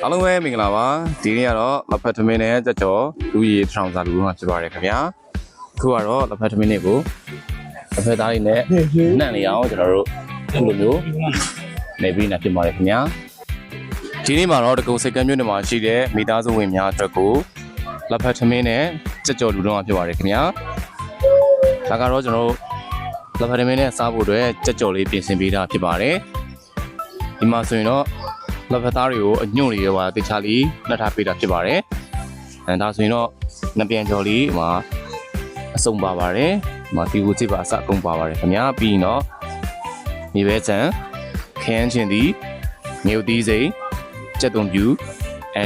အားလုံးပဲမင်္ဂလာပါဒီနေ့ကတော့လက်ဖက်သမင်းနဲ့ကြက်ကြော်လူရည်ထောင်စာလူမှာဖြစ်ပါတယ်ခင်ဗျာအခုကတော့လက်ဖက်သမင်းတွေကိုလက်ဖက်သားတွေနဲ့နှံ့နေအောင်ကျွန်တော်တို့အခုလိုမျိုးနေပြီးနေဖြစ်ပါတယ်ခင်ဗျာဒီနေ့မှာတော့တကုံစိတ်ကမ်းမြို့နယ်မှာရှိတဲ့မိသားစုဝင်များအတွက်ကိုလက်ဖက်သမင်းနဲ့ကြက်ကြော်လူတော့မှာဖြစ်ပါတယ်ခင်ဗျာဒါကတော့ကျွန်တော်တို့လက်ဖက်သမင်းနဲ့စားဖို့အတွက်ကြက်ကြော်လေးပြင်ဆင်ပေးတာဖြစ်ပါတယ်ဒီမှာဆိုရင်တော့လက်ဖက်သားတွေကိုအညွန့်လေးရောတခြားလေးနှက်ထားပေးတာဖြစ်ပါတယ်ဒါဆိုရင်တော့နှစ်ပြန်ကြော်လေးမှာအစုံပါပါတယ်ဒီကိုကြည့်ပါအစအကုန်ပါပါတယ်ခင်ဗျာပြီးရင်တော့မြေပဲချံခရမ်းချင်သည်မြို့သီးစိမ်ကြက်သွန်ပြူ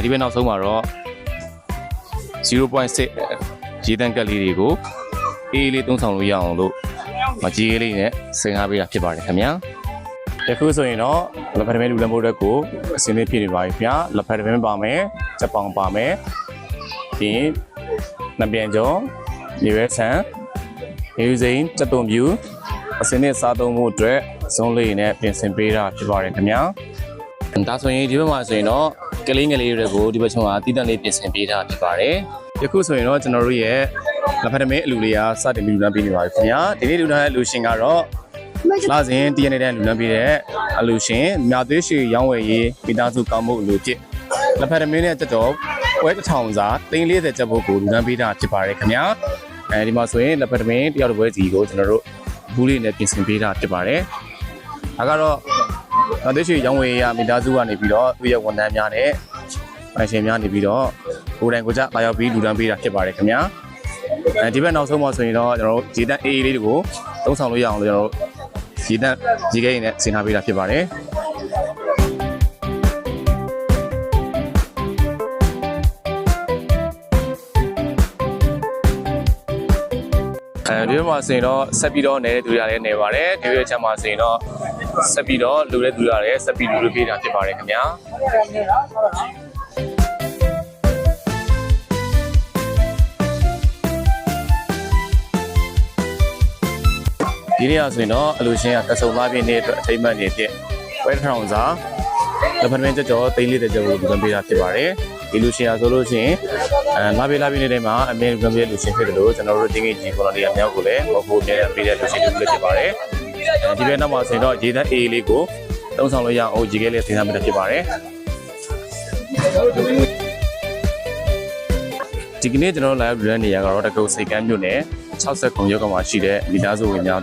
ဒီဘက်နောက်ဆုံးမှာတော့ 0.6 ရေတန်းကက်လေးတွေကိုအေးလေးသုံးဆောင်လို့ရအောင်လို့ကြီးလေးနဲ့ဆင်ထားပေးတာဖြစ်ပါတယ်ခင်ဗျာယခုဆိုရင်တော့လက်ဖက်သမင်းလူလမ်းဖို့အတွက်ကိုအစင်းလေးဖြစ်နေပါပြီခင်ဗျာလက်ဖက်သမင်းပါမယ်ချက်ပေါင်ပါမယ်ပြီးရင်နှစ်ပြန်ကျော်မြေပဲဆန်ရေစိမ်းကြက်သွန်ပြူအစင်းနဲ့စားသုံးဖို့အတွက်ဇုံးလေးနဲ့ပြင်ဆင်ပေးတာဖြစ်ပါတယ်ခင်ဗျာဒါဆိုရင်ဒီဘက်မှာဆိုရင်တော့ကလေးငယ်လေးတွေကိုဒီဘက်ချုံကတီးတန့်လေးပြင်ဆင်ပေးတာဖြစ်ပါတယ်ယခုဆိုရင်တော့ကျွန်တော်တို့ရဲ့လက်ဖက်သမင်းအလူလေးကစတင်ပြီးလူလမ်းပေးနေပါပြီခင်ဗျာဒီနေ့လူလမ်းရဲ့လူရှင်ကတော့လာစဉ်တရနေတဲ့လူလမ်းပေးတဲ့အလူရှင်မြသွေးရွှေရောင်းဝယ်ရေးမိသားစုကောင်းမှုအလူဖြစ်လက်ဖက်သမင်းနဲ့ကြက်ကြော်ပွဲတစ်ထောင်စာ340ကျပ်ဖို့ကိုလူလမ်းပေးတာဖြစ်ပါတယ်ခင်ဗျာဒီမှာဆိုရင်လက်ဖက်သမင်းတယောက်တစ်ပွဲစီကိုကျွန်တော်တို့ဘူးလေးနဲ့ပြင်ဆင်ပေးတာဖြစ်ပါတယ်ဒါကတော့မြသွေးရွှေရောင်းဝယ်ရေးမိသားစုကနေပြီးတော့သူ့ရဲ့ဝန်ထမ်းများနဲ့ပိုင်ရှင်များနေပြီးတော့ကိုယ်တိုင်ကိုယ်ကျလာရောက်ပြီးလူလမ်းပေးတာဖြစ်ပါတယ်ခင်ဗျာဒီဘက်နောက်ဆုံးမှာဆိုရင်တော့ကျွန်တော်တို့ရေတန်းအေးလေးတွေကိုသုံးဆောင်လို့ရအောင်လို့ကျွန်တော်တို့ရေတန်းရေခဲရည်နဲ့ဆင်ထားပေးတာဖြစ်ပါတယ်ဒီမှာဆိုရင်တော့ဆက်ပြီးတော့နေတဲ့သူတွေလည်းနေပါတယ်ဒီရဲ့ချက်မှာဆိုရင်တော့ဆက်ပြီးတော့လူတဲ့သူတွေလည်းဆက်ပြီးလူတွေပေးတာဖြစ်ပါတယ်ခင်ဗျာဒီနေ့ဆိုရင်တော့အလူရှင်ကတဆုံသားပြည့်နေ့အတွက်အထိမ့်မှတ်နေဖြစ်ပွဲထောင်စာလက်ဖက်သမင်းကြက်ကြော်340ကျပ်ကိုလူပေးတာဖြစ်ပါတယ်ဒီလူရှင်ကဆိုလို့ရှိရင်လာပြနေတဲ့ထဲမှာအမြဲတမ်းပြလူရှင်ဖြစ်တယ်လို့ကျွန်တော်တို့ဒီကိကြီးကိုလည်းအများကိုလည်းဘောဖို့အမြဲတမ်းပေးတဲ့လူရှင်တွေလည်းဖြစ်ပါတယ်ဒီဘက်နောက်မှာဆိုရင်တော့ရေတန်းအေးလေးကိုသုံးဆောင်လို့ရအောင်ရေခဲလေးသင်ထားပေးတာဖြစ်ပါတယ်ဒီကနေ့ကျွန်တော် live run နေရကတော့တကုတ်စိတ်ကမ်းမြို့နယ်60ခုရောက်ကမှာရှိတဲ့မိသားစုဝင်များ